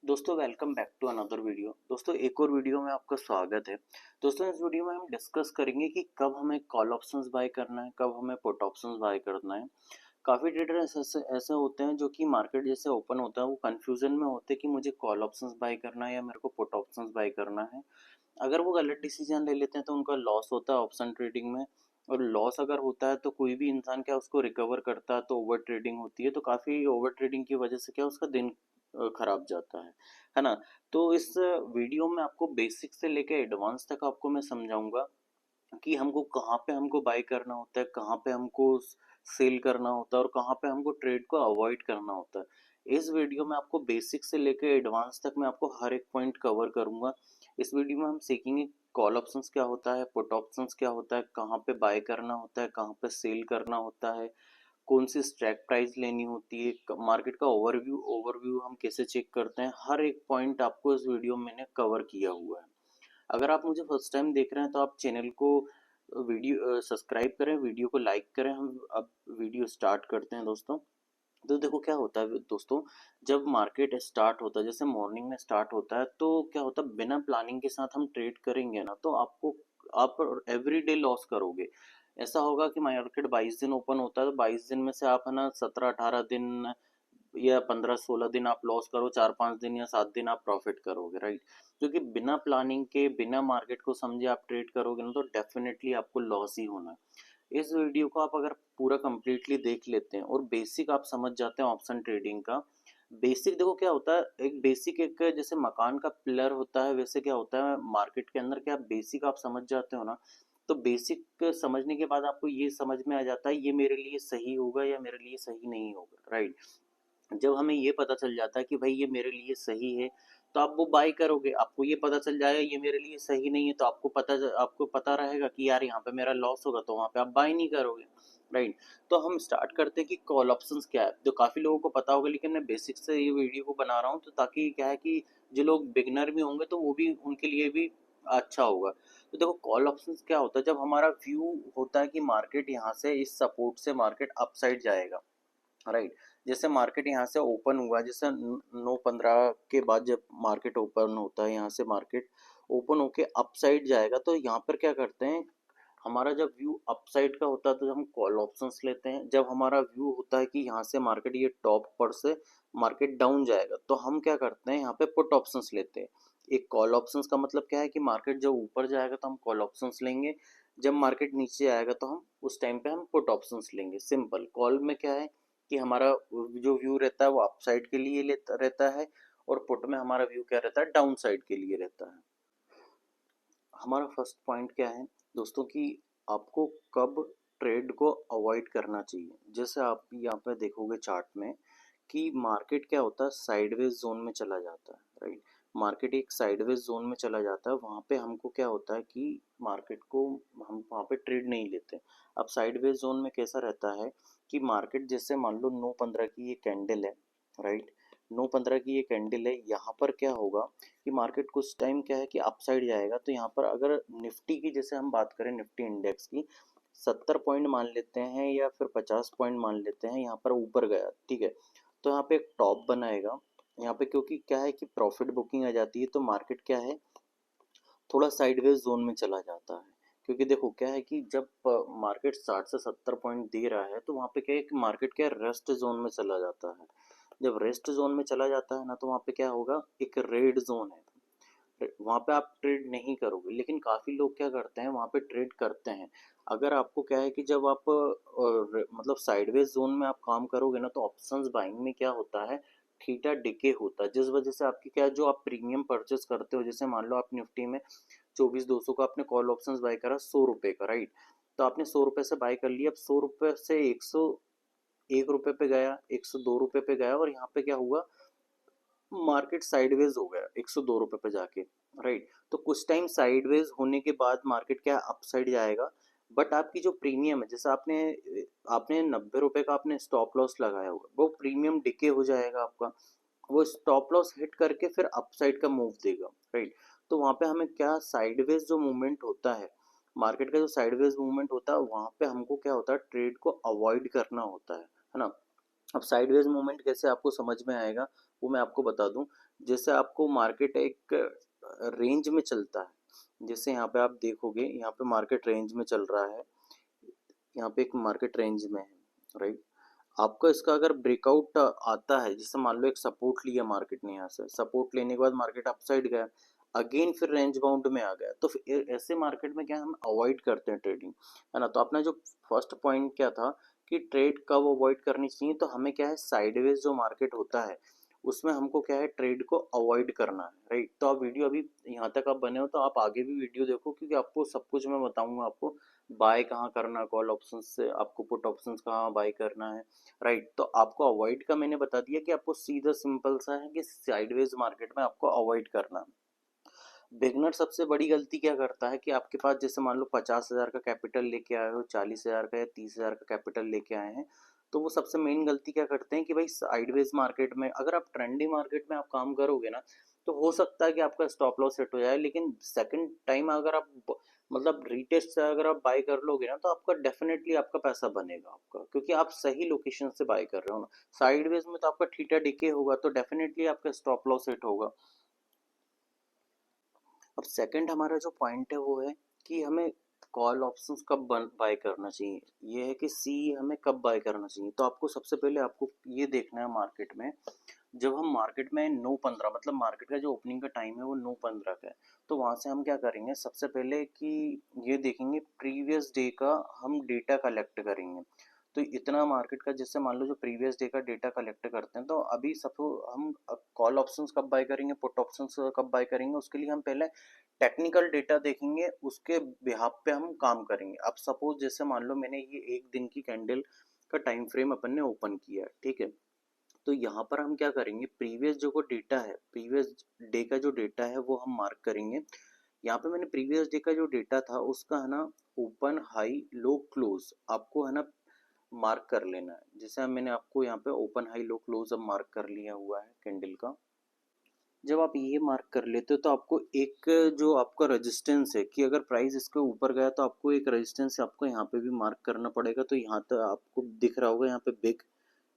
दोस्तों welcome back to another video. दोस्तों एक और वीडियो में आपका स्वागत है। दोस्तों इस वीडियो में हम डिस्कस करेंगे कि कब हमें कॉल ऑप्शंस बाय करना है, कब हमें पुट ऑप्शंस बाय करना है। काफ़ी ट्रेडर ऐसे होते हैं जो कि मार्केट जैसे ओपन होता है वो कंफ्यूजन में होते हैं कि मुझे कॉल ऑप्शंस बाय करना है या मेरे को पुट ऑप्शंस बाय करना है। अगर वो गलत डिसीजन ले लेते हैं तो उनका लॉस होता है ऑप्शन ट्रेडिंग में। और लॉस अगर होता है तो कोई भी इंसान क्या उसको रिकवर करता है तो ओवर ट्रेडिंग होती है, तो काफ़ी ओवर ट्रेडिंग की वजह से क्या उसका दिन खराब जाता है ना। तो इस वीडियो में आपको बेसिक से लेकर एडवांस तक आपको मैं समझाऊंगा कि हमको कहाँ पे हमको बाय करना होता है, कहाँ पे हमको सेल करना होता है और कहाँ पे हमको ट्रेड को अवॉइड करना होता है। इस वीडियो में आपको बेसिक से लेकर एडवांस तक मैं आपको हर एक पॉइंट कवर करूंगा। इस वीडियो में हम सीखेंगे कॉल ऑप्शंस क्या होता है, पुट ऑप्शंस क्या होता है, कहाँ पे बाय करना होता है, कहाँ पे सेल करना होता है, कौन सी स्ट्राइक प्राइस लेनी होती है, मार्केट का ओवरव्यू ओवरव्यू हम कैसे चेक करते हैं। हर एक पॉइंट आपको इस वीडियो में मैंने कवर किया हुआ है। अगर आप मुझे फर्स्ट टाइम देख रहे हैं तो आप चैनल को वीडियो सब्सक्राइब करें, वीडियो को लाइक करें। हम अब वीडियो स्टार्ट करते हैं दोस्तों। तो देखो क्या होता है दोस्तों, जब मार्केट स्टार्ट होता है जैसे मॉर्निंग में स्टार्ट होता है तो क्या होता है बिना प्लानिंग के साथ हम ट्रेड करेंगे ना तो आप एवरी डे लॉस करोगे। ऐसा होगा कि मार्केट 22 दिन ओपन होता है तो 22 दिन में से आप है ना 17-18 दिन या 15-16 दिन आप लॉस करो, 4-5 दिन या 7 दिन आप प्रॉफिट करोगे, राइट। क्योंकि बिना प्लानिंग के बिना मार्केट को समझे आप ट्रेड करोगे ना तो डेफिनेटली आपको लॉस ही होना है। इस वीडियो को आप अगर पूरा कंप्लीटली देख लेते हैं और बेसिक आप समझ जाते हैं ऑप्शन ट्रेडिंग का। बेसिक देखो क्या होता है, एक बेसिक एक जैसे मकान का पिलर होता है वैसे क्या होता है मार्केट के अंदर, क्या बेसिक आप समझ जाते हो ना तो बेसिक समझने के बाद आपको ये समझ में आ जाता है ये मेरे लिए सही होगा या मेरे लिए सही नहीं होगा, राइट। जब हमें ये पता चल जाता है कि भाई ये मेरे लिए सही है तो आप वो बाय करोगे। आपको ये पता चल जाएगा ये मेरे लिए सही नहीं है तो आपको पता रहेगा कि यार यहाँ पे मेरा लॉस होगा तो वहाँ पे आप बाय नहीं करोगे, राइट। तो हम स्टार्ट करते हैं कि कॉल ऑप्शंस क्या है, जो काफ़ी लोगों को पता होगा लेकिन मैं बेसिक से ये वीडियो को बना रहा हूँ तो ताकि क्या है कि जो लोग बिगनर भी होंगे तो वो भी उनके लिए भी अच्छा होगा। तो देखो कॉल ऑप्शंस क्या होता है, जब हमारा व्यू होता है कि मार्केट यहाँ से इस सपोर्ट से मार्केट अपसाइड जाएगा, राइट। जैसे मार्केट यहाँ से ओपन हुआ, जैसे 9:15 के बाद जब मार्केट ओपन होता है यहाँ से मार्केट ओपन होके अप साइड जाएगा तो यहाँ पर क्या करते हैं, हमारा जब व्यू अप साइड का होता है तो हम कॉल ऑप्शंस लेते हैं। जब हमारा व्यू होता है कि यहाँ से मार्केट ये टॉप पर से मार्केट डाउन जाएगा तो हम क्या करते हैं यहाँ पे पुट ऑप्शंस लेते हैं। एक कॉल ऑप्शंस का मतलब क्या है कि मार्केट जब ऊपर जाएगा तो हम कॉल ऑप्शंस लेंगे, जब मार्केट नीचे आएगा तो हम उस टाइम पे हम पुट ऑप्शंस लेंगे। सिंपल। कॉल में क्या है कि हमारा जो व्यू रहता है वो अप साइड के लिए लेता रहता है और पुट में हमारा व्यू क्या रहता है, डाउन साइड के लिए रहता है। हमारा फर्स्ट पॉइंट क्या है दोस्तों कि आपको कब ट्रेड को अवॉइड करना चाहिए। जैसे आप यहाँ पे देखोगे चार्ट में कि मार्केट क्या होता है साइडवेज जोन में चला जाता है, राइट। मार्केट एक साइडवेज जोन में चला जाता है, वहाँ पे हमको क्या होता है कि मार्केट को हम वहाँ पे ट्रेड नहीं लेते। अब साइडवेज जोन में कैसा रहता है कि मार्केट जैसे मान लो 9:15 की ये कैंडल है, राइट। 9:15 की ये कैंडल है, यहाँ पर क्या होगा कि मार्केट कुछ टाइम क्या है कि अपसाइड जाएगा तो यहाँ पर अगर निफ्टी की जैसे हम बात करें निफ्टी इंडेक्स की 70 पॉइंट मान लेते हैं या फिर 50 पॉइंट मान लेते हैं, यहाँ पर ऊपर गया, ठीक है। तो यहाँ पे एक टॉप बनाएगा यहाँ पे, क्योंकि क्या है कि प्रॉफिट बुकिंग आ जाती है तो मार्केट क्या है थोड़ा साइडवेज जोन में चला जाता है। क्योंकि देखो क्या है कि जब मार्केट 60 से 70 पॉइंट दे रहा है तो वहाँ पे क्या है कि मार्केट क्या रेस्ट जोन में चला जाता है। जब रेस्ट जोन में चला जाता है ना तो वहाँ पे क्या होगा, एक रेड जोन है, वहाँ पे आप ट्रेड नहीं करोगे। लेकिन काफ़ी लोग क्या करते हैं वहाँ पे ट्रेड करते हैं। अगर आपको क्या है कि जब आप मतलब साइडवेज जोन में आप काम करोगे ना तो ऑप्शंस बाइंग में क्या होता है थीटा डिके होता है, जिस वजह से आपकी क्या है जो आप प्रीमियम परचेस करते हो, जैसे मान लो आप निफ्टी में 24,200 का आपने कॉल ऑप्शंस बाय करा 100 रुपये का, राइट। तो आपने 100 रुपये से बाय कर लिया, अब 100 रुपये से 101 रुपये पे गया, 102 रुपये पे गया और यहाँ पे क्या हुआ मार्केट साइडवेज हो गया 102 रुपये पे जाके, राइट। तो कुछ टाइम साइडवेज होने के बाद मार्केट क्या अप साइड जाएगा, बट आपकी जो प्रीमियम है जैसे आपने आपने 90 रुपये का आपने स्टॉप लॉस लगाया होगा वो प्रीमियम डिके हो जाएगा आपका, वो स्टॉप लॉस हिट करके फिर अप साइड का मूव देगा, राइट। तो वहाँ पे हमें क्या साइडवेज जो मूवमेंट होता है मार्केट का, जो साइडवेज मूवमेंट होता है वहाँ पे हमको क्या होता है ट्रेड को अवॉइड करना होता है ना। अब साइडवेज मूवमेंट कैसे आपको समझ में आएगा वो मैं आपको बता दूं। जैसे आपको मार्केट एक रेंज में चलता है, जैसे यहाँ पे आप देखोगे यहाँ पे मार्केट रेंज में चल रहा है, यहाँ पे एक मार्केट रेंज में है, राइट। आपका इसका अगर ब्रेकआउट आता है, जैसे मान लो एक सपोर्ट लिया मार्केट ने, यहाँ से सपोर्ट लेने के बाद मार्केट अपसाइड गया, अगेन फिर रेंज बाउंड में आ गया, तो फिर ऐसे मार्केट में क्या हम अवॉइड करते हैं ट्रेडिंग, है ना। तो अपना जो फर्स्ट पॉइंट क्या था कि ट्रेड कब अवॉइड करनी चाहिए, तो हमें क्या है साइडवेज जो मार्केट होता है उसमें हमको क्या है ट्रेड को अवॉइड करना है, राइट। तो आप वीडियो अभी यहाँ तक आप बने हो तो आप आगे भी वीडियो देखो, क्योंकि आपको सब कुछ मैं बताऊंगा, आपको बाय कहाँ करना है कॉल ऑप्शन से, आपको पुट ऑप्शन कहाँ बाय करना है, राइट। तो आपको अवॉइड का मैंने बता दिया कि आपको सीधा सिंपल सा है कि साइडवेज मार्केट में आपको अवॉइड करना। बिगनर सबसे बड़ी गलती क्या करता है कि आपके पास जैसे मान लो 50,000 का कैपिटल लेके आए हो, 40,000 का या 30,000 का कैपिटल लेके आए हैं, तो वो सबसे मेन गलती क्या करते हैं कि भाई साइडवेज मार्केट में अगर आप ट्रेंडी मार्केट में आप काम करोगे ना, तो हो सकता है कि आपका स्टॉप लॉस हिट हो जाए, लेकिन सेकंड टाइम अगर आप मतलब रीटेस्ट से अगर आप बाय कर लोगे ना, तो आपका डेफिनेटली आपका पैसा बनेगा आपका, क्योंकि आप सही लोकेशन से बाय कर रहे हो ना। साइडवेज में तो आपका थीटा डिके होगा, तो डेफिनेटली आपका स्टॉप लॉस हिट होगा। अब सेकंड हमारा जो पॉइंट है वो है कि हमें कॉल ऑप्शंस कब बाय करना चाहिए, ये है कि सी हमें कब बाय करना चाहिए। तो आपको सबसे पहले आपको ये देखना है मार्केट में, जब हम मार्केट में 9:15 मतलब मार्केट का जो ओपनिंग का टाइम है वो 9:15 का है, तो वहां से हम क्या करेंगे सबसे पहले कि ये देखेंगे प्रीवियस डे का हम डेटा कलेक्ट करेंगे। तो इतना मार्केट का जैसे मान लो जो प्रीवियस डे का डेटा कलेक्ट करते हैं, तो अभी सपोज हम कॉल ऑप्शंस कब बाय करेंगे, पुट ऑप्शंस कब बाय करेंगे, उसके लिए हम पहले टेक्निकल डेटा देखेंगे, उसके बिहाफ पे हम काम करेंगे। अब सपोज जैसे मान लो मैंने ये एक दिन की कैंडल का टाइम फ्रेम अपन ने ओपन किया, ठीक है। तो यहाँ पर हम क्या करेंगे, प्रीवियस जो को डेटा है, प्रीवियस डे का जो डेटा है वो हम मार्क करेंगे। यहाँ पे मैंने प्रीवियस डे का जो डेटा था उसका है ना ओपन हाई लो क्लोज आपको है ना मार्क कर लेना है। जैसे मैंने आपको यहाँ पे ओपन हाई लो क्लोज अब मार्क कर लिया हुआ है कैंडल का। जब आप ये मार्क कर लेते हो तो आपको एक जो आपका रेजिस्टेंस है कि अगर प्राइस इसके ऊपर गया तो आपको एक रेजिस्टेंस आपको यहाँ पे भी मार्क करना पड़ेगा। तो यहाँ तक आपको दिख रहा होगा यहाँ पे बिग,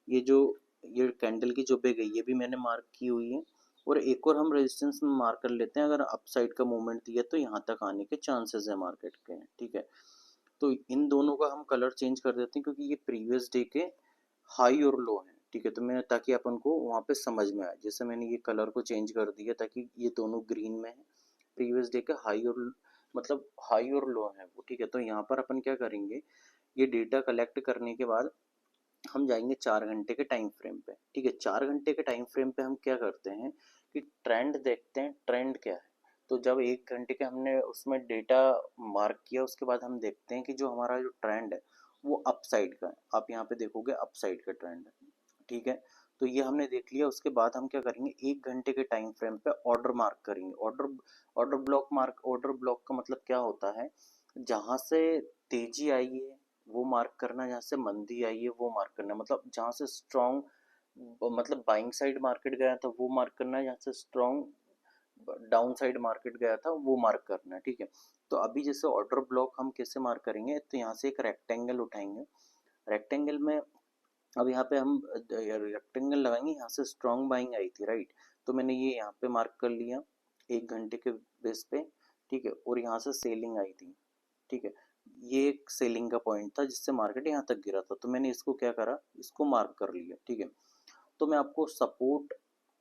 ये जो ये कैंडल की जो बिग है ये भी मैंने मार्क की हुई है। और एक और हम रेजिस्टेंस में मार्क कर लेते हैं, अगर अपसाइड का मूवमेंट दिया तो यहाँ तक आने के चांसेस है मार्केट के, ठीक है। तो इन दोनों का हम कलर चेंज कर देते हैं, क्योंकि ये प्रीवियस डे के हाई और लो है, ठीक है। तो मैं ताकि अपन को वहाँ पे समझ में आए, जैसे मैंने ये कलर को चेंज कर दिया ताकि ये दोनों ग्रीन में है, प्रीवियस डे के हाई और मतलब हाई और लो है वो, ठीक है। तो यहाँ पर अपन क्या करेंगे, ये डेटा कलेक्ट करने के बाद हम जाएंगे 4 घंटे के टाइम फ्रेम पे, ठीक है। 4 घंटे के टाइम फ्रेम पे हम क्या करते हैं कि ट्रेंड देखते हैं, ट्रेंड क्या है। तो जब 1 घंटे के हमने उसमें डेटा मार्क किया, उसके बाद हम देखते हैं कि जो हमारा जो ट्रेंड है वो अपसाइड का है। आप यहाँ पे देखोगे अपसाइड का ट्रेंड है, ठीक है। तो ये हमने देख लिया, उसके बाद हम क्या करेंगे 1 घंटे के टाइम फ्रेम पे ऑर्डर मार्क करेंगे। Order block mark, order block का मतलब क्या होता है, जहां से तेजी आई है वो मार्क करना, जहाँ से मंदी आई है वो मार्क करना, मतलब जहाँ से स्ट्रॉन्ग मतलब बाइंग साइड मार्केट गया था वो मार्क करना है, जहाँ से स्ट्रॉन्ग डाउन साइड मार्केट गया था वो मार्क करना है, ठीक है। तो अभी जैसे ऑर्डर ब्लॉक हम कैसे मार्क करेंगे, तो यहाँ से एक रेक्टेंगल उठाएंगे, रेक्टेंगल में अब यहाँ पे हम रेक्टेंगल लगाएंगे, यहाँ से स्ट्रॉन्ग बाइंग आई थी, राइट। तो मैंने ये यहाँ पे मार्क कर लिया 1 घंटे के बेस पे, ठीक है। और यहाँ से सेलिंग आई थी, ठीक है। ये एक सेलिंग का पॉइंट था जिससे मार्केट यहाँ तक गिरा था, तो मैंने इसको क्या करा, इसको मार्क कर लिया, ठीक है। तो मैं आपको सपोर्ट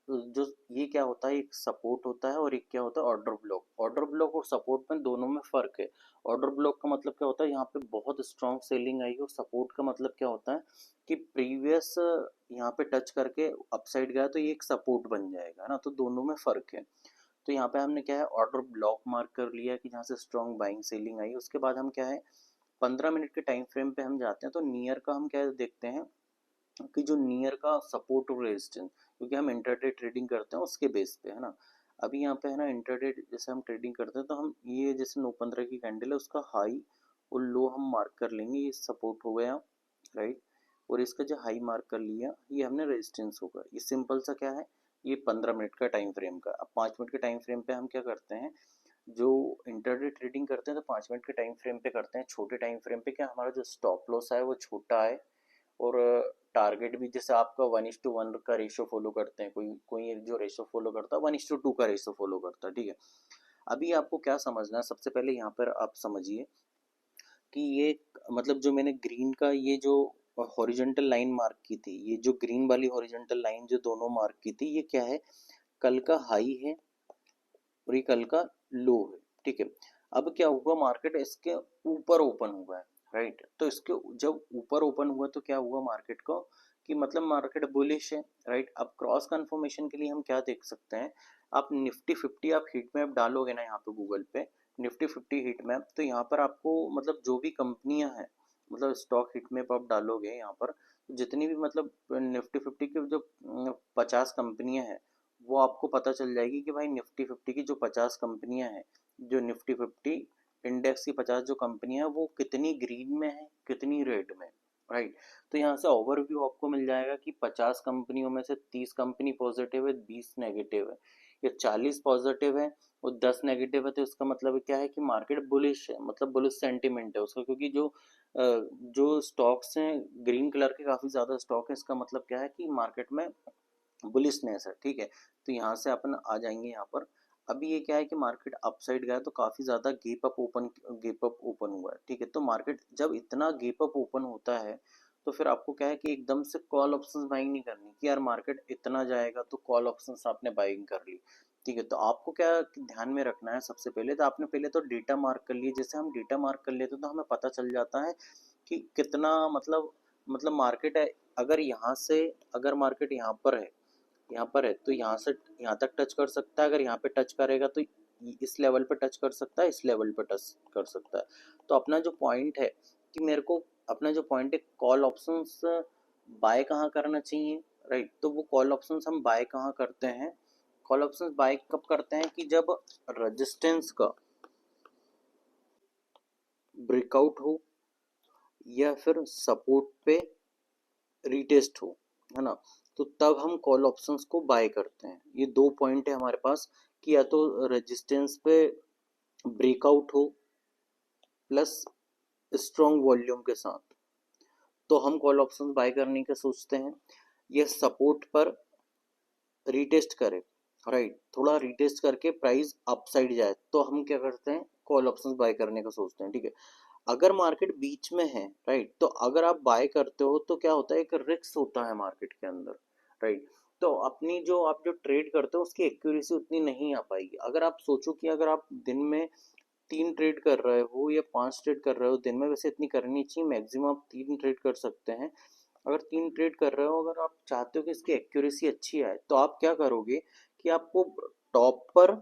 जो ये क्या होता है, एक सपोर्ट होता है और एक क्या होता है ऑर्डर ब्लॉक। ऑर्डर ब्लॉक और सपोर्ट में दोनों में फर्क है। ऑर्डर ब्लॉक का मतलब क्या होता है, यहाँ पे बहुत स्ट्रॉन्ग सेलिंग आई, और सपोर्ट का मतलब क्या होता है कि प्रीवियस यहाँ पे टच करके अपसाइड गया तो ये एक सपोर्ट बन जाएगा ना, तो दोनों में फर्क है। तो यहाँ पे हमने क्या है ऑर्डर ब्लॉक मार्क कर लिया कि जहाँ से स्ट्रॉन्ग बाइंग सेलिंग आई। उसके बाद हम क्या है 15 मिनट के टाइम फ्रेम पे हम जाते हैं, तो नियर का हम क्या देखते हैं कि जो नियर का सपोर्ट और रेजिस्टेंस, क्योंकि हम इंटरडे ट्रेडिंग करते हैं उसके बेस पे, है ना। अभी यहाँ पे है ना इंटरडे जैसे हम ट्रेडिंग करते हैं, तो हम ये जैसे 9:15 की कैंडल है उसका हाई और लो हम मार्क कर लेंगे, ये सपोर्ट हो गया, राइट। और इसका जो हाई मार्क कर लिया ये हमने रेजिस्टेंस होगा। ये सिंपल सा क्या है, ये 15 मिनट का टाइम फ्रेम का। अब 5 मिनट के टाइम फ्रेम पे हम क्या करते हैं, जो इंटरडे ट्रेडिंग करते हैं तो 5 मिनट के टाइम फ्रेम पे करते हैं। छोटे टाइम फ्रेम पे क्या हमारा जो स्टॉप लॉस है वो छोटा है, और टारगेट भी, जैसे आपका 1:1 का रेशो फॉलो करते हैं, कोई कोई जो रेशो फॉलो करता है 1:2 का रेशो फॉलो करता है, ठीक है। अभी आपको क्या समझना है, सबसे पहले यहाँ पर आप समझिए कि ये मतलब जो मैंने ग्रीन का ये जो हॉरिजॉन्टल लाइन मार्क की थी, ये जो ग्रीन वाली हॉरिजॉन्टल लाइन जो दोनों मार्क की थी, ये क्या है, कल का हाई है और ये कल का लो है, ठीक है। अब क्या हुआ, मार्केट इसके ऊपर ओपन हुआ है, राइट। तो इसके जब ऊपर ओपन हुआ तो क्या हुआ मार्केट को, कि मतलब मार्केट बुलिश है, राइट। अब क्रॉस कंफर्मेशन के लिए हम क्या देख सकते हैं, आप निफ्टी 50 आप हीट मैप डालोगे ना यहाँ पे गूगल पे, निफ्टी 50 हीट मैप, तो यहाँ पर आपको मतलब जो भी कंपनियां हैं, मतलब स्टॉक हीट मैप आप डालोगे यहाँ पर, जितनी भी मतलब निफ्टी 50 के जो 50 कंपनियां हैं, वो आपको पता चल जाएगी कि भाई निफ्टी 50 की जो 50 कंपनियां हैं, जो निफ्टी 50 इंडेक्स की 50 जो कंपनियां हैं, वो कितनी ग्रीन में है, कितनी रेड में, राइट। तो यहाँ से ओवरव्यू आपको मिल जाएगा कि 50 कंपनियों में से 30 कंपनी पॉजिटिव है, 20 नेगेटिव है, या 40 पॉजिटिव है और 10 नेगेटिव है, तो इसका मतलब क्या है कि मार्केट बुलिश है, मतलब बुलिश सेंटिमेंट है उसका, क्योंकि जो स्टॉक्स हैं ग्रीन कलर के काफ़ी ज़्यादा स्टॉक है, इसका मतलब क्या है कि मार्केट में बुलिशनेस है, ठीक है। तो यहाँ से अपन आ जाएंगे यहाँ पर। अभी ये क्या है कि मार्केट अपसाइड गया तो काफ़ी ज़्यादा गैप अप ओपन हुआ है, ठीक है। तो मार्केट जब इतना गैप अप ओपन होता है तो फिर आपको क्या है कि एकदम से कॉल ऑप्शंस बाइंग नहीं करनी कि यार मार्केट इतना जाएगा तो कॉल ऑप्शंस आपने बाइंग कर ली, ठीक है। तो आपको क्या ध्यान में रखना है, सबसे पहले तो आपने पहले तो डेटा मार्क कर लिए, जैसे हम डेटा मार्क कर लेते तो हमें पता चल जाता है कि कितना मतलब मार्केट है। अगर यहाँ से अगर मार्केट यहाँ पर है तो यहाँ से यहाँ तक टच कर सकता है, अगर यहाँ पे टच करेगा तो इस लेवल पे टच कर सकता है, इस लेवल पे टच कर सकता है। तो अपना जो पॉइंट है कि मेरे को अपना जो पॉइंट है कॉल ऑप्शंस बाय कहाँ करना चाहिए, राइट। तो वो कॉल ऑप्शंस हम बाय कहाँ करते हैं, कॉल ऑप्शंस बाय कब करते हैं कि जब रेजिस्टेंस का ब्रेकआउट हो या फिर सपोर्ट पे रीटेस्ट हो, है ना। तो तब हम कॉल ऑप्शंस को बाय करते हैं। ये दो पॉइंट है हमारे पास कि या तो रेजिस्टेंस पे ब्रेकआउट हो प्लस स्ट्रॉन्ग वॉल्यूम के साथ, तो हम कॉल ऑप्शंस बाय करने का सोचते हैं। ये सपोर्ट पर रीटेस्ट करे, राइट, थोड़ा रीटेस्ट करके प्राइस अपसाइड जाए तो हम क्या करते हैं, कॉल ऑप्शंस बाय करने का सोचते हैं, ठीक है। अगर मार्केट बीच में है, राइट, तो अगर आप बाय करते हो तो क्या होता है, एक रिस्क होता है मार्केट के अंदर, राइट। तो अपनी जो आप जो ट्रेड करते हो उसकी एक्यूरेसी उतनी नहीं आ पाएगी। अगर आप सोचो कि अगर आप दिन में 3 ट्रेड कर रहे हो या 5 ट्रेड कर रहे हो दिन में, वैसे इतनी करनी चाहिए, मैक्सिमम आप 3 ट्रेड कर सकते हैं। अगर 3 ट्रेड कर रहे हो, अगर आप चाहते हो कि इसकी एक्यूरेसी अच्छी आए, तो आप क्या करोगे कि आपको टॉप पर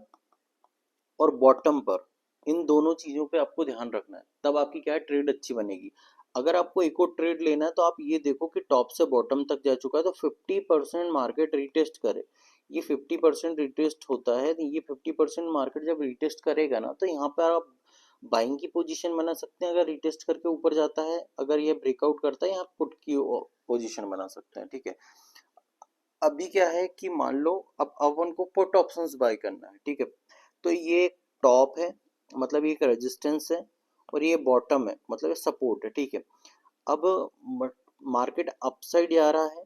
और बॉटम पर इन दोनों चीजों पे आपको ध्यान रखना है, तब आपकी क्या है ट्रेड अच्छी बनेगी। अगर आपको एक और ट्रेड लेना है तो आप ये देखो कि टॉप से बॉटम तक जा चुका है तो 50% मार्केट रिटेस्ट करे। ये 50% रिटेस्ट होता है, ये 50% मार्केट जब रिटेस्ट करेगा ना, तो यहाँ पर आप बाइंग की पोजीशन बना सकते हैं। अगर रिटेस्ट करके ऊपर जाता है, अगर ये ब्रेकआउट करता है, यहाँ पुट की पोजीशन बना सकते हैं, ठीक है। अभी क्या है कि मान लो अब अपन को पुट ऑप्शंस बाय करना है, ठीक है। तो ये टॉप है, मतलब ये एक रेजिस्टेंस है, और ये बॉटम है, मतलब ये सपोर्ट है, ठीक है। अब मार्केट अपसाइड जा रहा है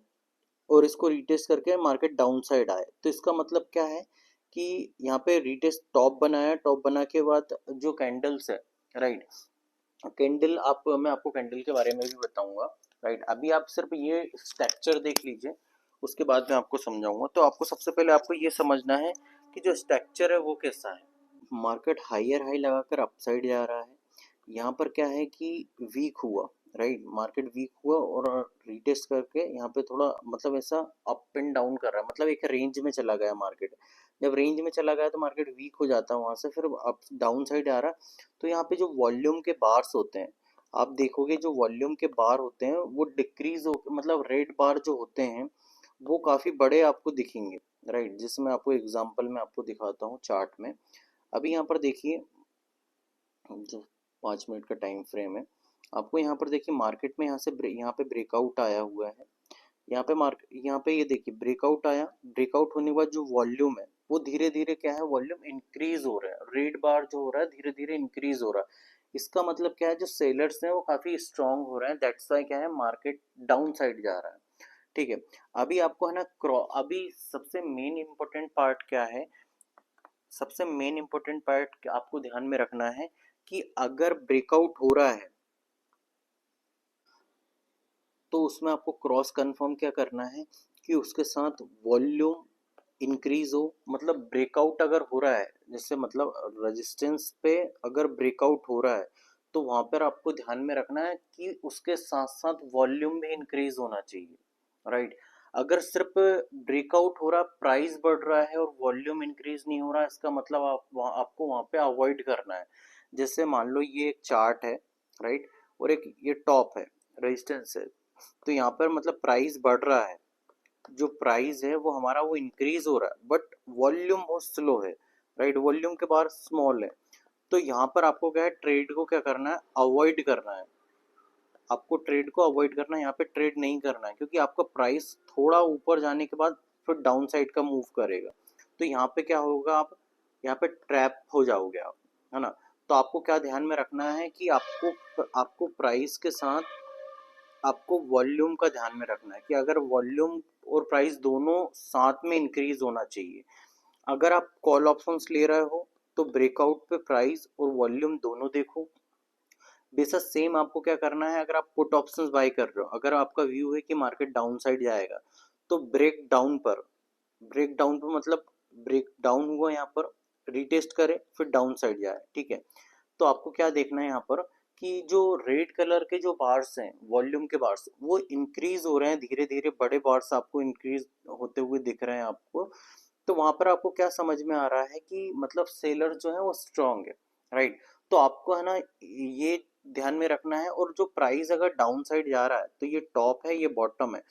और इसको रिटेस्ट करके मार्केट डाउन साइड आए, तो इसका मतलब क्या है कि यहाँ पे रिटेस्ट टॉप बनाया, टॉप बना के बाद जो कैंडल्स है, राइट, कैंडल आप मैं आपको कैंडल के बारे में भी बताऊंगा, राइट। अभी आप सिर्फ ये स्ट्रक्चर देख लीजिए, उसके बाद मैं आपको समझाऊंगा। तो आपको सबसे पहले आपको ये समझना है कि जो स्ट्रक्चर है वो कैसा है। मार्केट हायर हाई लगाकर अपसाइड जा रहा है, यहाँ पर क्या है कि वीक हुआ, राइट, मार्केट वीक हुआ और रिटेस्ट करके यहाँ पे थोड़ा मतलब ऐसा अप एंड डाउन कर रहा है, मतलब एक रेंज में चला गया मार्केट। जब रेंज में चला गया तो मार्केट वीक हो जाता है, वहां से फिर अप डाउन साइड आ रहा है। तो यहाँ पे जो वॉल्यूम के बार्स होते हैं, आप देखोगे जो वॉल्यूम के बार होते हैं वो डिक्रीज हो, मतलब रेड बार जो होते हैं वो काफी बड़े आपको दिखेंगे, राइट। जिसमें आपको एग्जांपल में आपको दिखाता हूँ चार्ट में। अभी यहाँ पर देखिए, जो 5 मिनट का टाइम फ्रेम है, आपको यहाँ पर देखिए मार्केट में यहाँ से यहाँ पे ब्रेकआउट आया हुआ है। यहाँ पे ये देखिए ब्रेकआउट आया, ब्रेकआउट होने के बाद जो वॉल्यूम है वो धीरे धीरे क्या है, वॉल्यूम इंक्रीज हो रहा है, रेड बार जो हो रहा है धीरे धीरे इंक्रीज हो रहा है। इसका मतलब क्या है, जो सेलर्स हैं वो काफी स्ट्रांग हो रहे हैं, दैट्स वाई क्या है मार्केट डाउन साइड जा रहा है। ठीक है। अभी आपको है ना अभी सबसे मेन इंपॉर्टेंट पार्ट क्या है, सबसे मेन इंपॉर्टेंट पार्ट आपको ध्यान में रखना है कि अगर ब्रेकआउट हो रहा है तो उसमें आपको क्रॉस कंफर्म क्या करना है कि उसके साथ वॉल्यूम इंक्रीज हो। मतलब ब्रेकआउट अगर हो रहा है, जैसे मतलब रेजिस्टेंस पे अगर ब्रेकआउट हो रहा है तो वहां पर आपको ध्यान में रखना है कि उसके साथ साथ वॉल्यूम भी इंक्रीज होना चाहिए, राइट। अगर सिर्फ ब्रेकआउट हो रहा, प्राइस बढ़ रहा है और वॉल्यूम इंक्रीज नहीं हो रहा, इसका मतलब आपको वहां पे अवॉइड करना है। जैसे मान लो ये एक चार्ट है, राइट, और एक ये टॉप है, रेजिस्टेंस है, तो यहाँ पर मतलब प्राइस बढ़ रहा है, जो प्राइस है वो हमारा वो इंक्रीज हो रहा है, बट वॉल्यूम बहुत स्लो है, राइट, वॉल्यूम के बाहर स्मॉल है। तो यहाँ पर आपको क्या है, ट्रेड को क्या करना है, अवॉइड करना है। आपको ट्रेड को अवॉइड करना है, यहाँ पे ट्रेड नहीं करना है, क्योंकि आपका प्राइस थोड़ा ऊपर जाने के बाद फिर डाउन साइड का मूव करेगा। तो यहाँ पे क्या होगा, आप यहाँ पे ट्रैप हो जाओगे आप, है ना। तो आपको क्या ध्यान में रखना है कि आपको आपको प्राइस के साथ आपको वॉल्यूम का ध्यान में रखना है कि अगर वॉल्यूम और प्राइस दोनों साथ में इंक्रीज होना चाहिए। अगर आप कॉल ऑप्शंस ले रहे हो तो ब्रेकआउट पे प्राइस और वॉल्यूम दोनों देखो। बेसा सेम आपको क्या करना है, अगर आप पुट ऑप्शंस बाय कर रहे हो, अगर आपका व्यू है कि मार्केट डाउन साइड जाएगा तो ब्रेक डाउन पर मतलब ब्रेक डाउन हुआ यहाँ पर, रिटेस्ट करे फिर डाउन साइड जाए, ठीक है। तो आपको क्या देखना है यहाँ पर कि जो रेड कलर के जो बार्स हैं, वॉल्यूम के बार्स, वो इंक्रीज हो रहे हैं धीरे धीरे, बड़े बार्स आपको इंक्रीज होते हुए दिख रहे हैं आपको। तो वहां पर आपको क्या समझ में आ रहा है कि मतलब सेलर जो है वो स्ट्रांग है, राइट। तो आपको है ना ये ध्यान में रखना है। और जो प्राइस अगर डाउन साइड जा रहा है तो ये टॉप है, ये बॉटम है,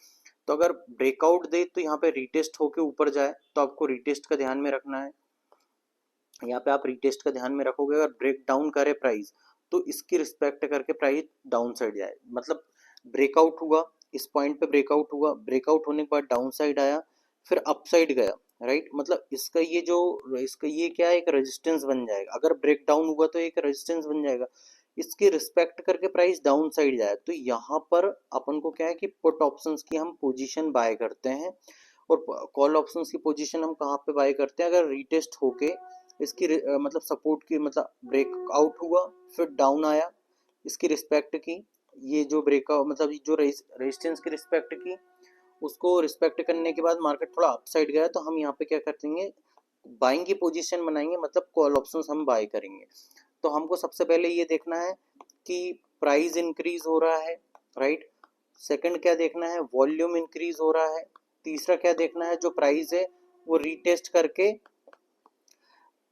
तो अगर ब्रेकआउट दे तो यहाँ पे रिटेस्ट होके ऊपर जाए तो आपको रिटेस्ट का ध्यान में रखना है। यहाँ पे आप रिटेस्ट का ध्यान में रखोगे, अगर ब्रेक डाउन करे प्राइस तो इसकी रिस्पेक्ट करके प्राइस डाउन साइड जाए। मतलब ब्रेकआउट हुआ, इस पॉइंट पे ब्रेकआउट हुआ, ब्रेकआउट होने के बाद डाउन साइड आया, फिर अप साइड गया, राइट। मतलब इसका ये क्या है, एक रेजिस्टेंस बन जाएगा। अगर ब्रेक डाउन हुआ तो एक रेजिस्टेंस बन जाएगा, इसकी रिस्पेक्ट करके प्राइस डाउन साइड जाए तो यहाँ पर अपन को क्या है कि पुट ऑप्शंस की हम पोजीशन बाय करते हैं। और कॉल ऑप्शंस की पोजीशन हम कहाँ पे बाय करते हैं, अगर रिटेस्ट होके इसकी मतलब सपोर्ट की, मतलब ब्रेकआउट हुआ फिर डाउन आया, इसकी रिस्पेक्ट की, ये जो ब्रेकआउट मतलब जो रेजिस्टेंस की रिस्पेक्ट की, उसको रिस्पेक्ट करने के बाद मार्केट थोड़ा अप साइड गया तो हम यहाँ पे क्या कर देंगे, बाइंग की पोजीशन बनाएंगे, मतलब कॉल ऑप्शंस हम बाय करेंगे। तो हमको सबसे पहले ये देखना है कि प्राइस इंक्रीज हो रहा है, राइट। सेकंड क्या देखना है, वॉल्यूम इंक्रीज हो रहा है। तीसरा क्या देखना है, जो प्राइस है वो रीटेस्ट करके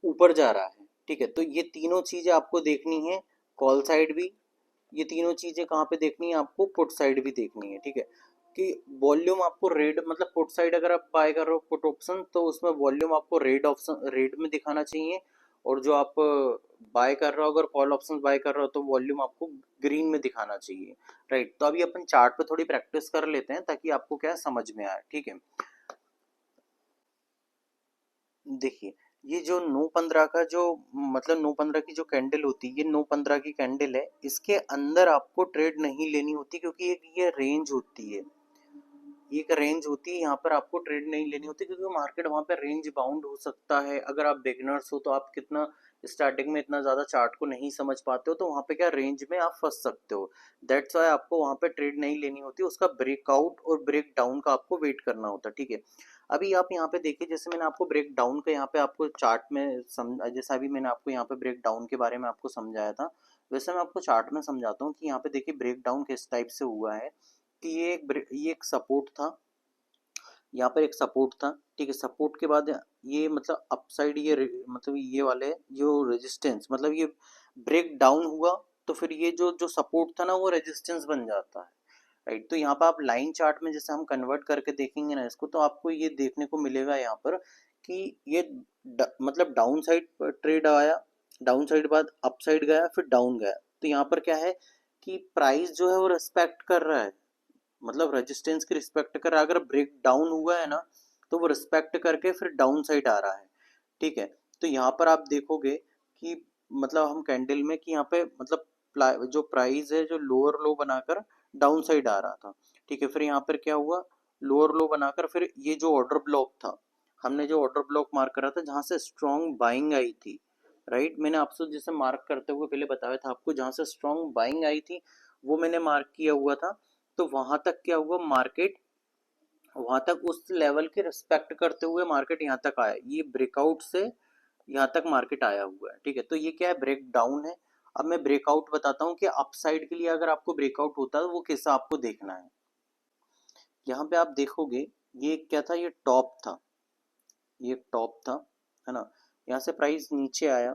ऊपर जा रहा है, ठीक है। तो ये तीनों चीजें आपको देखनी है, कॉल साइड भी, ये तीनों चीजें कहाँ पे देखनी है आपको, पुट साइड भी देखनी है, ठीक है। कि वॉल्यूम आपको रेड, मतलब पुट साइड अगर आप बाय कर रहे हो पुट ऑप्शन तो उसमें वॉल्यूम आपको रेड ऑप्शन रेड में दिखाना चाहिए, और जो आप बाय कर रहे हो, अगर कॉल ऑप्शन बाय कर रहे हो तो वॉल्यूम आपको ग्रीन में दिखाना चाहिए, राइट। तो अभी अपन चार्ट पे थोड़ी प्रैक्टिस कर लेते हैं ताकि आपको क्या समझ में आए, ठीक है। देखिए, ये जो 9-15 का जो मतलब 9-15 की जो कैंडल होती है, ये 9-15 की कैंडल है, इसके अंदर आपको ट्रेड नहीं लेनी होती, क्योंकि एक ये रेंज होती है, ये एक रेंज होती है, यहाँ पर आपको ट्रेड नहीं लेनी होती, क्योंकि मार्केट वहाँ पे रेंज बाउंड हो सकता है। अगर आप बिगिनर्स हो तो आप कितना स्टार्टिंग में इतना ज़्यादा चार्ट को नहीं समझ पाते हो, तो वहाँ पे क्या रेंज में आप फंस सकते हो। दैट्स वाई आपको वहाँ पे ट्रेड नहीं लेनी होती, उसका ब्रेकआउट और ब्रेक डाउन का आपको वेट करना होता है, ठीक है। अभी आप यहाँ पे देखिए, जैसे मैंने आपको ब्रेक डाउन का यहाँ पे आपको चार्ट में जैसा अभी मैंने आपको यहाँ पे ब्रेक डाउन के बारे में आपको समझाया था, वैसे मैं आपको चार्ट में समझाता हूँ कि यहाँ पे देखिए ब्रेक डाउन किस टाइप से हुआ है। कि ये एक सपोर्ट था, यहाँ पर एक सपोर्ट था, ठीक है। सपोर्ट के बाद ये मतलब अपसाइड, ये मतलब ये वाले जो रेजिस्टेंस, मतलब ये ब्रेक डाउन हुआ तो फिर ये जो जो सपोर्ट था ना वो रेजिस्टेंस बन जाता है, राइट। तो यहाँ पर आप लाइन चार्ट में जैसे हम कन्वर्ट करके देखेंगे ना इसको, तो आपको ये देखने को मिलेगा यहाँ पर कि ये मतलब डाउन साइड ट्रेड आया, डाउन साइड बाद अप साइड गया, फिर डाउन गया। तो यहाँ पर क्या है कि प्राइस जो है वो रिस्पेक्ट कर रहा है, मतलब रेजिस्टेंस की रिस्पेक्ट कर रहा है। अगर ब्रेक डाउन हुआ है ना तो वो रिस्पेक्ट करके फिर डाउन साइड आ रहा है, ठीक है। तो यहाँ पर आप देखोगे कि मतलब हम कैंडल में कि यहाँ पे मतलब जो प्राइस है जो लोअर लो बनाकर डाउन साइड आ रहा था, ठीक है। फिर यहाँ पर क्या हुआ, लोअर लो बनाकर फिर ये जो ऑर्डर ब्लॉक था, हमने जो ऑर्डर ब्लॉक मार्क करा था जहां से स्ट्रॉन्ग बाइंग आई थी, राइट, मैंने आपसे जैसे मार्क करते हुए पहले बताया था आपको, जहां से स्ट्रॉन्ग बाइंग आई थी वो मैंने मार्क किया हुआ था। तो वहां तक क्या हुआ, मार्केट वहां तक उस लेवल की रिस्पेक्ट करते हुए मार्केट यहाँ तक आया, ये ब्रेकआउट से यहाँ तक मार्केट आया हुआ है, ठीक है। तो ये क्या है, ब्रेक डाउन है। अब मैं ब्रेकआउट बताता हूँ कि अपसाइड के लिए अगर आपको ब्रेकआउट होता है तो वो कैसा आपको देखना है। यहाँ पे आप देखोगे ये क्या था, ये टॉप था, ये टॉप था, है ना। यहाँ से प्राइस नीचे आया,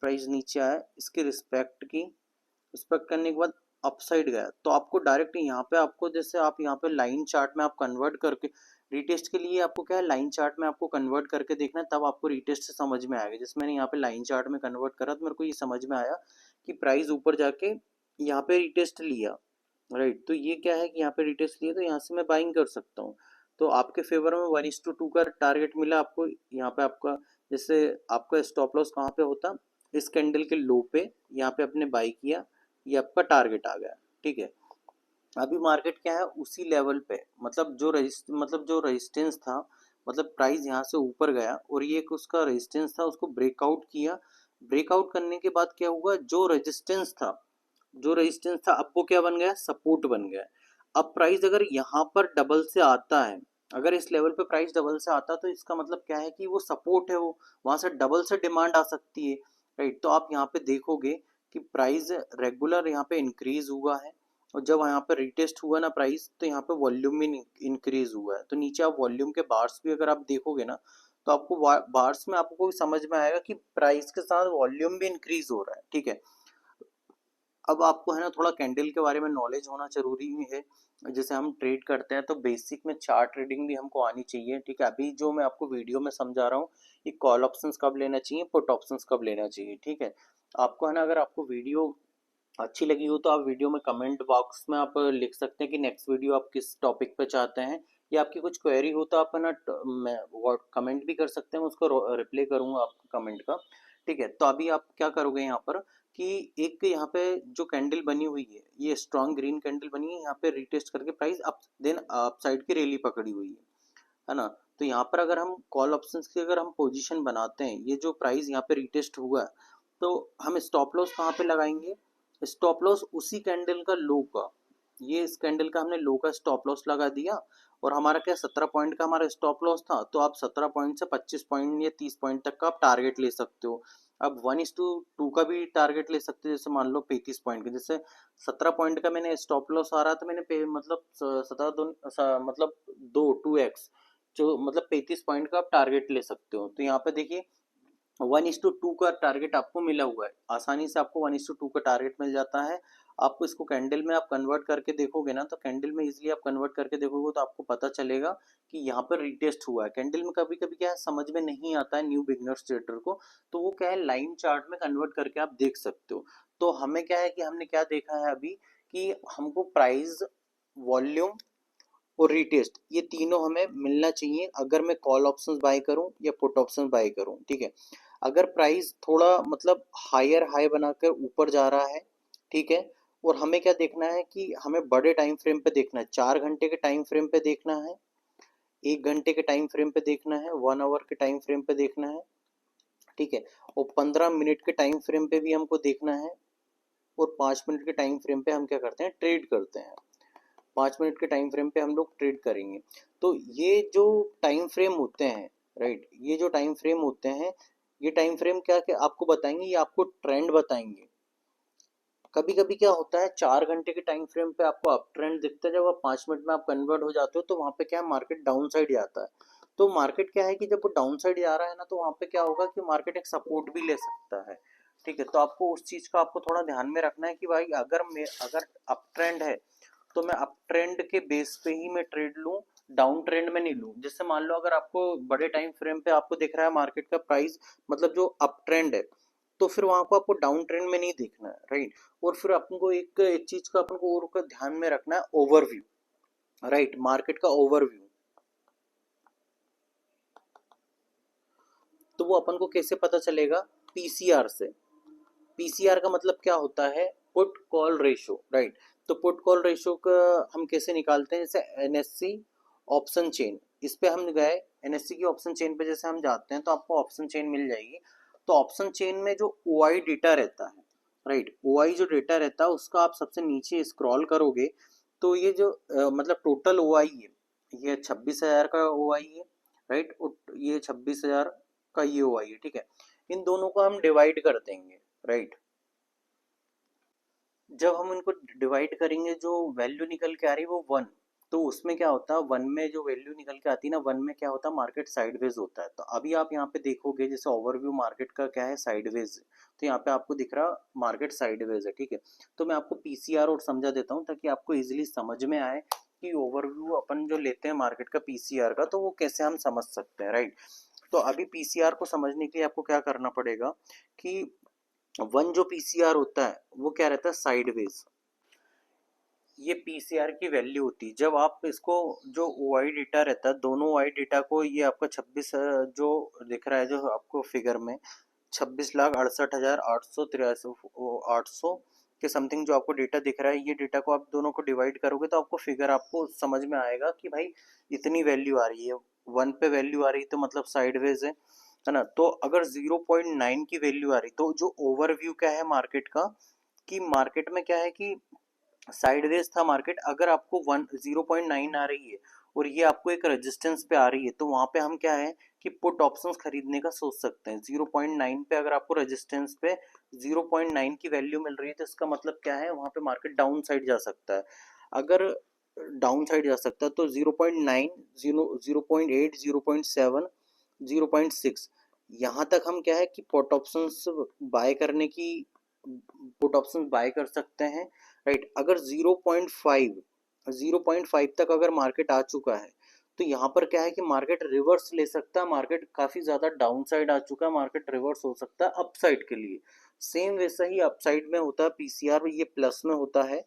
प्राइस नीचे आया, इसकी रिस्पेक्ट करने के बाद अपसाइड गया। तो आपको डायरेक्ट यहाँ पे आपको, जैसे आप यहाँ पे लाइन चार्ट में आप कन्वर्ट करके, रीटेस्ट के लिए आपको क्या है, लाइन चार्ट में आपको कन्वर्ट करके देखना है, तब आपको रीटेस्ट से समझ में आएगा। जैसे मैंने यहाँ पे लाइन चार्ट में कन्वर्ट करा तो मेरे को ये समझ में आया कि प्राइस ऊपर जाके यहाँ पे रीटेस्ट लिया, राइट। तो ये क्या है कि यहाँ पे रिटेस्ट लिए, तो यहाँ से मैं बाइंग कर सकता हूँ। तो आपके फेवर में 1:2 का टारगेट मिला आपको। यहाँ पे आपका, जैसे आपका स्टॉप लॉस कहाँ पे होता, इस कैंडल के लो पे, यहाँ पे आपने बाई किया, ये आपका टारगेट आ गया, ठीक है। अभी मार्केट क्या है, उसी लेवल पे, मतलब जो रेजिस्टेंस था, मतलब प्राइस यहाँ से ऊपर गया और ये एक उसका रेजिस्टेंस था, उसको ब्रेकआउट किया। ब्रेकआउट करने के बाद क्या हुआ, जो रेजिस्टेंस था अब वो क्या बन गया, सपोर्ट बन गया। अब प्राइस अगर यहाँ पर डबल से आता है, अगर इस लेवल पे प्राइस डबल से आता है तो इसका मतलब क्या है कि वो सपोर्ट है, वो वहां से डबल से डिमांड आ सकती है, राइट। तो आप यहाँ पे देखोगे कि प्राइस रेगुलर यहाँ पे इंक्रीज हुआ है, और जब यहाँ पे रिटेस्ट हुआ ना प्राइस, तो यहाँ पे वॉल्यूम भी इंक्रीज हुआ है। तो नीचे आप वॉल्यूम के बार्स भी अगर आप देखोगे ना, तो आपको बार्स में आपको समझ में आएगा कि प्राइस के साथ वॉल्यूम भी इंक्रीज हो रहा है, ठीक है। अब आपको है ना थोड़ा कैंडल के बारे में नॉलेज होना जरूरी है। जैसे हम ट्रेड करते हैं तो बेसिक में चार्ट ट्रेडिंग भी हमको आनी चाहिए, ठीक है। अभी जो मैं आपको वीडियो में समझा रहा हूँ, ये कॉल ऑप्शंस कब लेना चाहिए, पुट ऑप्शंस कब लेना चाहिए, ठीक है। आपको है ना, अगर आपको वीडियो अच्छी लगी हो तो आप वीडियो में कमेंट बॉक्स में आप लिख सकते हैं कि नेक्स्ट वीडियो आप किस टॉपिक पे चाहते हैं, या आपकी कुछ क्वेरी हो तो आप है ना कमेंट भी कर सकते हैं, मैं उसको रिप्लाई करूंगा आपके कमेंट का, ठीक है। तो अभी आप क्या करोगे यहाँ पर कि एक यहाँ पे जो कैंडल बनी हुई है, ये स्ट्रॉन्ग ग्रीन कैंडल बनी है, यहाँ पे रिटेस्ट करके price up then upside की रैली पकड़ी हुई है ना। तो यहाँ पर अगर हम कॉल ऑप्शंस की अगर हम पोजीशन बनाते हैं, ये जो प्राइस यहाँ पे रिटेस्ट हुआ है, तो हम स्टॉप लॉस कहाँ पे लगाएंगे, स्टॉप लॉस उसी कैंडल का लो का, ये इस कैंडल का हमने लो का स्टॉप लॉस लगा दिया, और हमारा क्या 17 पॉइंट का हमारा स्टॉप लॉस था, तो आप 17 पॉइंट से 25 पॉइंट या 30 पॉइंट तक का आप टारगेट ले सकते हो। अब 1:2 का भी टारगेट ले सकते हो, जैसे मान लो 35 पॉइंट का, जैसे 17 पॉइंट का मैंने स्टॉप लॉस आ रहा था, मैंने मतलब मतलब 2x, जो मतलब 35 पॉइंट का आप टारगेट ले सकते हो। तो यहाँ पे देखिए 1:2 का टारगेट आपको मिला हुआ है, आसानी से आपको 1:2 का टारगेट मिल जाता है। आपको इसको कैंडल में आप कन्वर्ट करके देखोगे ना, तो कैंडल में इजीली आप कन्वर्ट करके देखोगे तो आपको पता चलेगा कि यहाँ पर रिटेस्ट हुआ है। कैंडल में कभी कभी क्या है, समझ में नहीं आता है न्यू बिगनर्स ट्रेडर को, तो वो क्या है, लाइन चार्ट में कन्वर्ट करके आप देख सकते हो। तो हमें क्या है कि हमने क्या देखा है अभी, कि हमको प्राइस, वॉल्यूम और रिटेस्ट, ये तीनों हमें मिलना चाहिए अगर मैं कॉल ऑप्शंस बाय करूं या पुट ऑप्शंस बाय करूं, ठीक है। अगर प्राइस थोड़ा मतलब हायर हाई बनाकर ऊपर जा रहा है, ठीक है, और हमें क्या देखना है कि हमें बड़े टाइम फ्रेम पे देखना है, 4 घंटे के टाइम फ्रेम पे देखना है, 1 घंटे के टाइम फ्रेम पे देखना है, 1 आवर के टाइम फ्रेम पे देखना है, ठीक है, और 15 मिनट के टाइम फ्रेम पे भी हमको देखना है, और 5 मिनट के टाइम फ्रेम पे हम क्या करते हैं, ट्रेड करते हैं। 5 मिनट के टाइम फ्रेम पे हम लोग ट्रेड करेंगे। तो ये जो टाइम फ्रेम होते हैं, राइट, ये जो टाइम फ्रेम होते हैं, ये टाइम फ्रेम क्या क्या आपको बताएंगे, ये आपको ट्रेंड बताएंगे। कभी कभी क्या होता है, 4 घंटे के टाइम फ्रेम पे आपको अप ट्रेंड दिखता है, जब आप 5 मिनट में आप कन्वर्ट हो जाते हो तो वहां पे क्या है, मार्केट डाउन साइड जाता है। तो मार्केट क्या है कि जब वो डाउन साइड जा रहा है ना, तो वहां पे क्या होगा कि मार्केट एक सपोर्ट भी ले सकता है, ठीक है। तो आपको उस चीज का आपको थोड़ा ध्यान में रखना है कि भाई अगर अप ट्रेंड है तो मैं अप ट्रेंड के बेस पे ही मैं ट्रेड लूं, डाउन ट्रेंड में नहीं लूं। जैसे मान लो अगर आपको बड़े टाइम फ्रेम पे आपको दिख रहा है मार्केट का प्राइस, मतलब जो अप ट्रेंड है, तो फिर वहां को आपको डाउन ट्रेंड में नहीं देखना है, राइट। और फिर अपन को एक एक चीज का अपन को और का ध्यान में रखना है, ओवरव्यू, राइट, मार्केट का ओवरव्यू। तो वो अपन को कैसे पता चलेगा, पीसीआर से। पीसीआर का मतलब क्या होता है, पुट कॉल रेशो, राइट। तो पुट कॉल रेशियो का हम कैसे निकालते हैं, जैसे एनएससी ऑप्शन चेन, इस पे हम गए एनएससी की ऑप्शन चेन पे जैसे हम जाते हैं तो आपको ऑप्शन चेन मिल जाएगी। तो ऑप्शन चेन में जो ओआई डेटा रहता है, राइट, ओआई जो डेटा रहता है उसका आप सबसे नीचे स्क्रॉल करोगे तो ये जो मतलब टोटल ओआई है, ये 26,000 का ओआई है, राइट, ये 26,000 का ये ओआई है, ठीक है। इन दोनों को हम डिवाइड कर देंगे, राइट। जब हम इनको डिवाइड करेंगे जो वैल्यू निकल के आ रही है वो 1, तो उसमें क्या होता है, 1 में जो वैल्यू निकल के आती है ना, 1 में क्या होता है, मार्केट साइडवेज होता है। तो अभी आप यहाँ पे देखोगे जैसे ओवरव्यू मार्केट का क्या है, साइडवेज, तो यहाँ पे आपको दिख रहा मार्केट साइडवेज है, ठीक है। तो मैं आपको पीसीआर और समझा देता हूँ ताकि आपको इजिली समझ में आए कि ओवरव्यू अपन जो लेते हैं मार्केट का पीसीआर का, तो वो कैसे हम समझ सकते हैं, राइट। तो अभी पीसीआर को समझने के लिए आपको क्या करना पड़ेगा कि 1 जो पीसीआर होता है वो क्या रहता है, साइडवेज। ये पीसीआर की वैल्यू होती है जब आप इसको, जो ओआई डेटा रहता है, दोनों ओआई डेटा को, ये आपका 26 जो दिख रहा है जो आपको फिगर में, 26,68,883 800 के समथिंग जो आपको डेटा दिख रहा है, ये डेटा को आप दोनों को डिवाइड करोगे तो आपको फिगर आपको समझ में आएगा कि भाई इतनी वैल्यू आ रही है, 1 पे वैल्यू आ रही है तो मतलब साइडवेज है ना। तो अगर 0.9 की वैल्यू आ रही तो जो ओवरव्यू क्या है मार्केट का, कि मार्केट में क्या है कि साइडवेज था मार्केट, अगर आपको 0.9 आ रही है और ये आपको एक रेजिस्टेंस पे आ रही है तो वहां पे हम क्या है कि पुट ऑप्शंस खरीदने का सोच सकते हैं। 0.9 पे अगर आपको रेजिस्टेंस पे 0.9 की वैल्यू मिल रही है तो इसका मतलब क्या है, वहां पे मार्केट डाउन साइड जा सकता है। अगर डाउन साइड जा सकता है तो 0.9, 0.8, 0.7, 0.6, यहाँ तक हम क्या है कि पुट ऑप्शंस बाय करने की, पुट ऑप्शंस बाय कर सकते हैं, राइट। अगर 0.5 तक अगर मार्केट आ चुका है तो यहाँ पर क्या है कि मार्केट रिवर्स ले सकता है, मार्केट काफी ज्यादा डाउन साइड आ चुका है, मार्केट रिवर्स हो सकता है अपसाइड के लिए। सेम वैसा ही अपसाइड में होता है पीसीआर, ये प्लस में होता है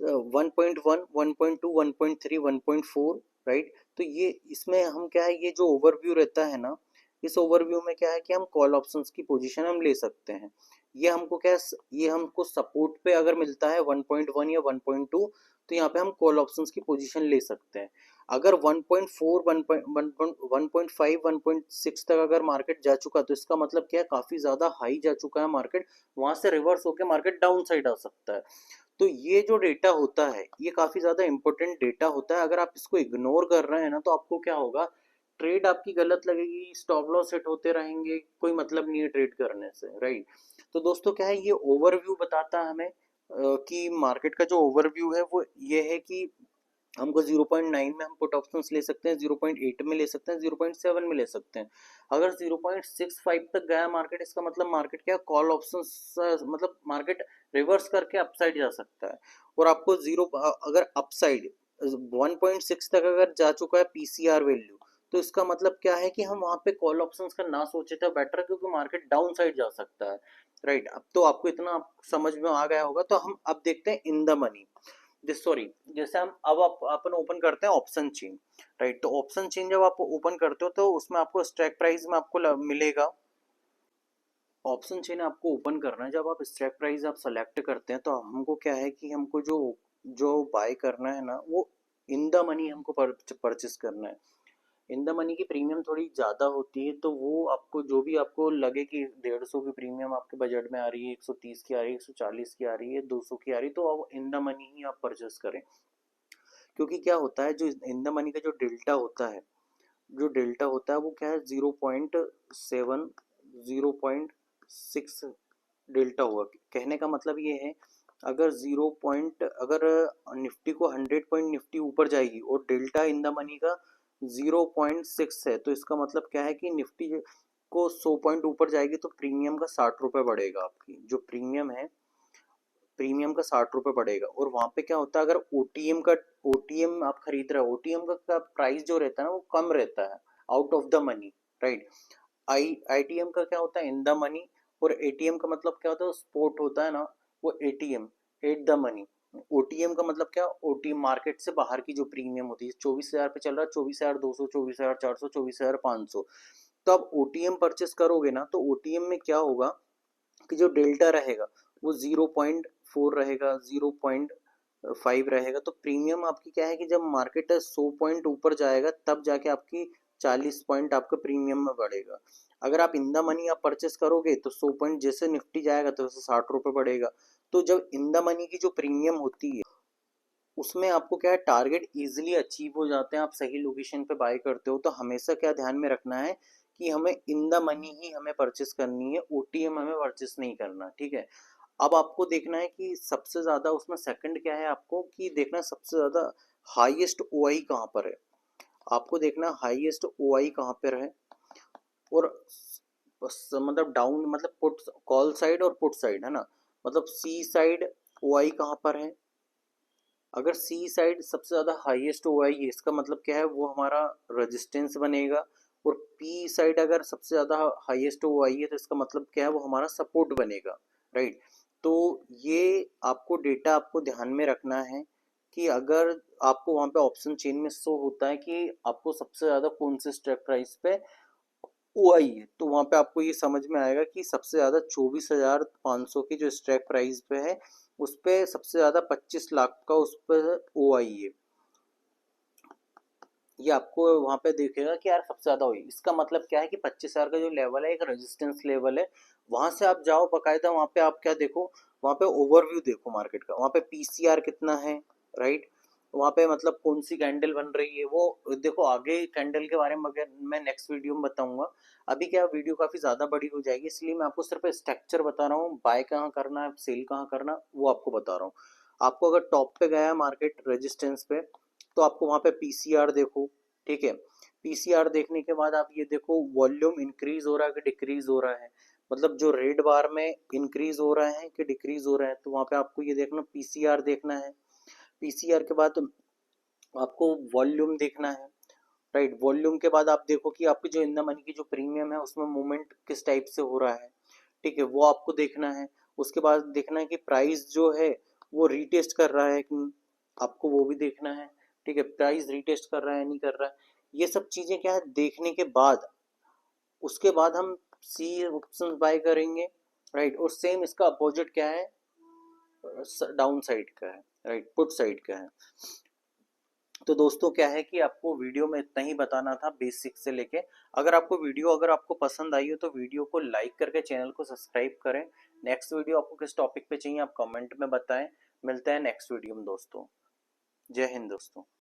1.1, 1.2, 1.3, 1.4, राइट। तो ये इसमें हम क्या है, ये जो ओवरव्यू रहता है ना, इस ओवरव्यू में क्या है कि हम कॉल ऑप्शंस की पोजीशन हम ले सकते हैं। ये हमको क्या, ये हमको सपोर्ट पे अगर मिलता है 1.1 या 1.2 तो यहाँ पे हम कॉल ऑप्शंस की पोजीशन ले सकते हैं। अगर 1.4, 1.5, 1.6 तक अगर मार्केट जा चुका तो इसका मतलब क्या है, काफी ज्यादा हाई जा चुका है मार्केट, वहां से रिवर्स होकर मार्केट डाउन साइड आ सकता है। तो ये जो डेटा होता है ये काफी ज्यादा इंपॉर्टेंट डेटा होता है, अगर आप इसको इग्नोर कर रहे हैं ना तो आपको क्या होगा, ट्रेड आपकी गलत लगेगी, स्टॉप लॉस हिट होते रहेंगे, कोई मतलब नहीं है ट्रेड करने से, राइट। तो दोस्तों क्या है, ये ओवरव्यू बताता है हमें कि मार्केट का जो ओवरव्यू है वो ये है कि हमको 0.9 में हम पुट ऑप्शंस ले सकते हैं, 0.8 में ले सकते हैं, 0.7 में ले सकते हैं। अगर 0.65 तक गया मार्केट, इसका मतलब मार्केट क्या, कॉल ऑप्शंस मतलब मार्केट रिवर्स करके अपसाइड जा सकता है। और आपको अगर अपसाइड 1.6 तक अगर जा चुका है पीसीआर वैल्यू, तो इसका मतलब क्या है कि हम वहां पे कॉल ऑप्शंस का ना सोचे तो बेटर, क्योंकि मार्केट डाउन साइड जा सकता है, राइट। अब तो आपको इतना समझ में आ गया होगा, तो हम अब देखते हैं इन द मनी, सॉरी, जैसे हम अब आप अपन ओपन करते हैं ऑप्शन चेन, राइट। तो ऑप्शन चेन जब आप ओपन करते हो तो उसमें आपको स्ट्राइक प्राइस में आपको मिलेगा, ऑप्शन चेन आपको ओपन करना है, जब आप स्ट्राइक प्राइस आप सेलेक्ट करते हैं तो हमको क्या है कि हमको जो जो बाय करना है ना वो इन द मनी हमको परचेस करना है। इन द मनी की प्रीमियम थोड़ी ज़्यादा होती है, तो वो आपको जो भी आपको लगे कि 150 की प्रीमियम आपके बजट में आ रही है, 130 की आ रही है, 140 की आ रही है, 200 की आ रही है, तो अब इन द मनी ही आप परचेस करें। क्योंकि क्या होता है, जो इन द मनी का जो डेल्टा होता है, जो डेल्टा होता है वो क्या है, 0.7, 0.6 डेल्टा हुआ। कहने का मतलब ये है, अगर अगर निफ्टी को 100 पॉइंट निफ्टी ऊपर जाएगी और डेल्टा इन द मनी का 0.6 है, तो इसका मतलब क्या है कि निफ्टी को 100 पॉइंट ऊपर जाएगी तो प्रीमियम का 60 रुपये बढ़ेगा, आपकी जो प्रीमियम है, प्रीमियम का 60 रुपये बढ़ेगा। और वहां पे क्या होता है, अगर ओटीएम आप खरीद रहे हो, ओटीएम का प्राइस जो रहता है ना वो कम रहता है, out of the money, right. ITM का क्या होता है, इन द मनी। और एटीएम का मतलब क्या होता है, स्पॉट होता है ना, वो ATM, at the money. OTM का मतलब क्या, ओटीएम मार्केट से बाहर की जो प्रीमियम होती है, 24,000 पे चल रहा है, 24,200, 24,400, 24,500, तो आप ओटीएम परचेस करोगे ना, तो ओटीएम में क्या होगा कि जो डेल्टा रहेगा वो 0.4 रहेगा, 0. 5 रहेगा, तो प्रीमियम आपकी क्या है कि जब मार्केट 100 पॉइंट ऊपर जाएगा तब जाके आपकी 40 पॉइंट आपका प्रीमियम में बढ़ेगा। अगर आप इन द मनी आप परचेस करोगे तो 100 पॉइंट जैसे निफ्टी जाएगा तो वैसे 60 रुपये बढ़ेगा। तो जब इन द मनी की जो प्रीमियम होती है उसमें आपको क्या है टारगेट इजीली अचीव हो जाते हैं, आप सही लोकेशन पे बाय करते हो। तो हमेशा क्या ध्यान में रखना है कि हमें इन द मनी ही हमें परचेस करनी है, ओटीएम हमें परचेस नहीं करना, ठीक है। अब आपको देखना है कि सबसे ज्यादा उसमें सेकंड क्या है, आपको कि देखना है सबसे ज्यादा हाईएस्ट ओआई कहाँ पर है। आपको देखना हाईएस्ट ओआई कहाँ पर है, और मतलब डाउन मतलब पुट कॉल साइड और पुट साइड है ना, मतलब सी साइड ओआई कहाँ पर है। अगर सी साइड सबसे ज्यादा हाईएस्ट ओआई है इसका मतलब क्या है, वो हमारा रेजिस्टेंस बनेगा। और पी साइड अगर सबसे ज्यादा हाईएस्ट ओआई है तो इसका मतलब क्या है, वो हमारा सपोर्ट बनेगा, राइट। तो ये आपको डेटा आपको ध्यान में रखना है कि अगर आपको वहां पे ऑप्शन चेन में शो होता है कि आपको सबसे ज्यादा कौन से स्ट्राइक प्राइस पे ओआई है, तो वहां पे आपको ये समझ में आएगा कि सबसे ज्यादा 24,500 की जो स्ट्राइक प्राइस पे है उस पे सबसे ज्यादा 25 लाख का उस पर ओआई है। ये आपको वहां पे देखेगा कि यार सबसे ज्यादा हुई, इसका मतलब क्या है कि 25,000 का जो लेवल है एक रेजिस्टेंस लेवल है। वहां से आप जाओ बकायदा, वहां पे आप क्या देखो, वहां पे ओवरव्यू देखो मार्केट का, वहां पे पीसीआर कितना है, राइट। वहां पे मतलब कौन सी कैंडल बन रही है वो देखो। आगे कैंडल के बारे में अगर मैं नेक्स्ट वीडियो में बताऊंगा, अभी क्या वीडियो काफी ज्यादा बड़ी हो जाएगी, इसलिए मैं आपको सिर्फ स्ट्रक्चर बता रहा हूँ, बाय कहाँ करना है सेल कहाँ करना वो आपको बता रहा हूँ। आपको अगर टॉप पे गया है मार्केट रेजिस्टेंस पे, तो आपको वहां पे पीसीआर देखो, ठीक है। पीसीआर देखने के बाद आप ये देखो वॉल्यूम इंक्रीज हो रहा है कि डिक्रीज हो रहा है, मतलब जो रेड बार में इंक्रीज हो रहा है कि डिक्रीज हो रहा है, तो वहां पे आपको ये देखना पीसीआर देखना है। पीसीआर के बाद आपको वॉल्यूम देखना है, राइट। वॉल्यूम के बाद आप देखो कि आपकी जो इन द मनी की जो प्रीमियम है उसमें मूवमेंट किस टाइप से हो रहा है, ठीक है, वो आपको देखना है। उसके बाद देखना है कि प्राइस जो है वो रीटेस्ट कर रहा है कि नहीं, आपको वो भी देखना है, ठीक है। प्राइस रीटेस्ट कर रहा है नहीं कर रहा है, ये सब चीजें क्या है देखने के बाद उसके बाद हम सी ऑप्शन बाय करेंगे, राइट। और सेम इसका अपोजिट क्या है, डाउन साइड का है, राइट, पुट साइड का है। तो दोस्तों क्या है कि आपको वीडियो में इतना ही बताना था बेसिक से लेके। अगर आपको वीडियो अगर आपको पसंद आई हो तो वीडियो को लाइक करके चैनल को सब्सक्राइब करें। नेक्स्ट वीडियो आपको किस टॉपिक पे चाहिए आप कमेंट में बताएं। मिलते हैं नेक्स्ट वीडियो में दोस्तों। जय हिंद दोस्तों।